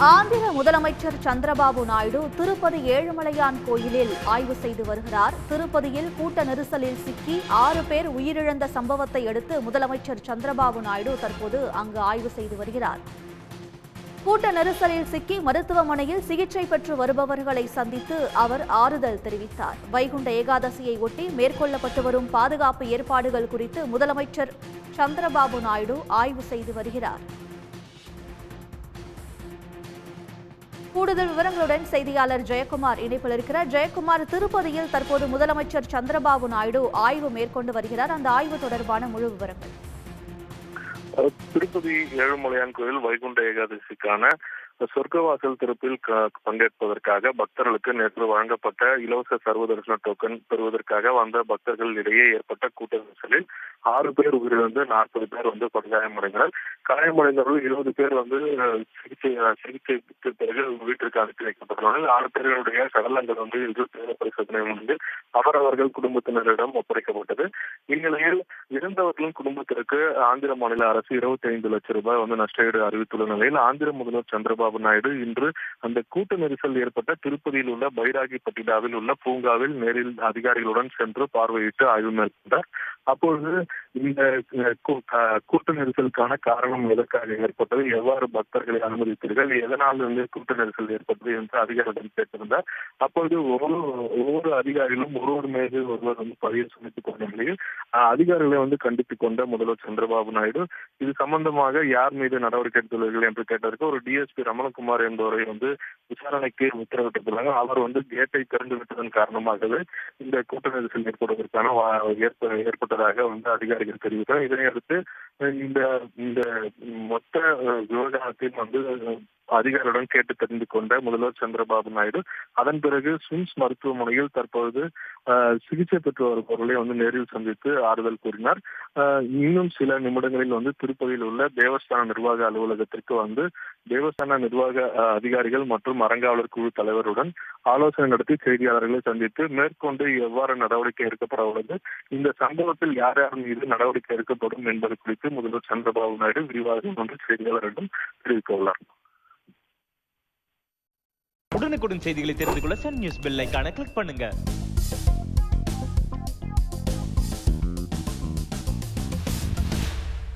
ஆந்திர முதலமைச்சர் சந்திரபாபு நாயுடு திருப்பதி ஏழுமலையான் கோயிலில் ஆய்வு செய்து வருகிறார். திருப்பதியில் கூட்ட நெரிசலில் சிக்கி 6 பேர் உயிரிழந்த சம்பவத்தை அடுத்து முதலமைச்சர் சந்திரபாபு நாயுடு தற்போது அங்கு ஆய்வு செய்து வருகிறார். கூட்ட நெரிசலில் சிக்கி மருத்துவமனையில் சிகிச்சை பெற்று வருபவர்களை சந்தித்து அவர் ஆறுதல் தெரிவித்தார். வைகுண்ட ஏகாதசியை ஒட்டி மேற்கொள்ளப்பட்டு வரும் பாதுகாப்பு ஏற்பாடுகள் குறித்து முதலமைச்சர் சந்திரபாபு நாயுடு ஆய்வு செய்து வருகிறார். கூடுதல் விவரங்களுடன் செய்தியாளர் ஜெயக்குமார் இணைப்பில் இருக்கிறார். ஜெயக்குமார், திருப்பதியில் தற்போது முதலமைச்சர் சந்திரபாபு நாயுடு ஆய்வு மேற்கொண்டு வருகிறார். அந்த ஆய்வு தொடர்பான முழு விவரங்கள். திருப்பதி ஏழுமலையான் கோயில் வைகுண்ட ஏகாதசிக்கான சொர்க்கவாசல் திறப்பில் பங்கேற்பதற்காக பக்தர்களுக்கு நேற்று வழங்கப்பட்ட இலவச சர்வ தரிசன டோக்கன் பெறுவதற்காக வந்த பக்தர்கள் இடையே ஏற்பட்ட கூட்ட நெரிசலில் 6 பேர் உயிரிழந்து 40 பேர் படுகாயமடைந்தனர். காயமடைந்தவர்கள் 20 பேர் சிகிச்சைக்கு பிறகு வீட்டிற்கு அனுப்பி வைக்கப்பட்டுள்ளனர். 6 பேர்களுடைய சடலங்கள் இன்று பிரேத பரிசோதனை முடிந்து அவரவர்கள் குடும்பத்தினரிடம் ஒப்படைக்கப்பட்டது. இந்நிலையில் இறந்தவர்களின் குடும்பத்திற்கு ஆந்திர மாநில அரசு 25 லட்சம் ரூபாய் நஷ்டஈடு அறிவித்துள்ள நிலையில் ஆந்திர முதல்வர் சந்திரபாபு நாயுடு இன்று அந்த கூட்ட நெரிசல் ஏற்பட்ட திருப்பதியில் உள்ள பைராகிப்பட்டினாவில் உள்ள பூங்காவில் நேரில் அதிகாரிகளுடன் சென்று பார்வையிட்டு ஆய்வு மேற்கொண்டார். அப்பொழுது இந்த கூட்ட நெரிசலுக்கான காரணம் எதற்காக ஏற்பட்டது, எவ்வாறு பக்தர்களை அனுமதித்தீர்கள், எதனால் கூட்ட நெரிசல் ஏற்பட்டது என்று அதிகாரிகளிடம் கேட்டிருந்தார். அப்பொழுது ஒவ்வொரு அதிகாரிகளும் ஒருவர் மீது ஒருவர் பதிவு சுமத்திக் கொண்ட நிலையில் அதிகாரிகளை கண்டித்துக் கொண்ட முதல்வர் சந்திரபாபு நாயுடு இது சம்பந்தமாக யார் மீது நடவடிக்கை எடுத்துள்ளீர்கள் என்று கேட்டதற்கு ஒரு டிஎஸ்பி ரமணகுமார் என்பவரை விசாரணைக்கு உத்தரவிட்டிருக்கிறாங்க. அவர் கேட்டை திறந்து விட்டதன் காரணமாகவே இந்த கூட்ட நெரிசல் ஏற்படுவதற்கான ஏற்பட்டதாக அதிகாரிகள் தெரிவித்தார். இதனையடுத்து இந்த மொத்த விவகாரத்தையும் அதிகாரியுடன் கேட்டு தெரிந்து கொண்ட முதல்வர் சந்திரபாபு நாயுடு அதன் பிறகு ஸ்விம்ஸ் மருத்துவமனையில் தற்பொழுது சிகிச்சை பெற்று வருபவர்களை நேரில் சந்தித்து ஆறுதல் கூறினார். இன்னும் சில நிமிடங்களில் திருப்பதியில் உள்ள தேவஸ்தான நிர்வாக அலுவலகத்திற்கு தேவஸ்தான நிர்வாக அதிகாரிகள் மற்றும் அறங்காவலர் குழு தலைவருடன் ஆலோசனை நடத்தி செய்தியாளர்களை சந்தித்து மேற்கொண்டு எவ்வாறு நடவடிக்கை எடுக்கப்பட உள்ளது, இந்த சம்பவத்தில் யார் யார் மீது நடவடிக்கை எடுக்கப்படும் என்பது குறித்து முதல்வர் சந்திரபாபு நாயுடு விரிவாக செய்தியாளரிடம் தெரிவிக்க உள்ளார். உடனுக்குடன் செய்திகளை தெரிந்து கொள்ள சன் நியூஸ் பெல் ஐகானை கிளிக் பண்ணுங்க.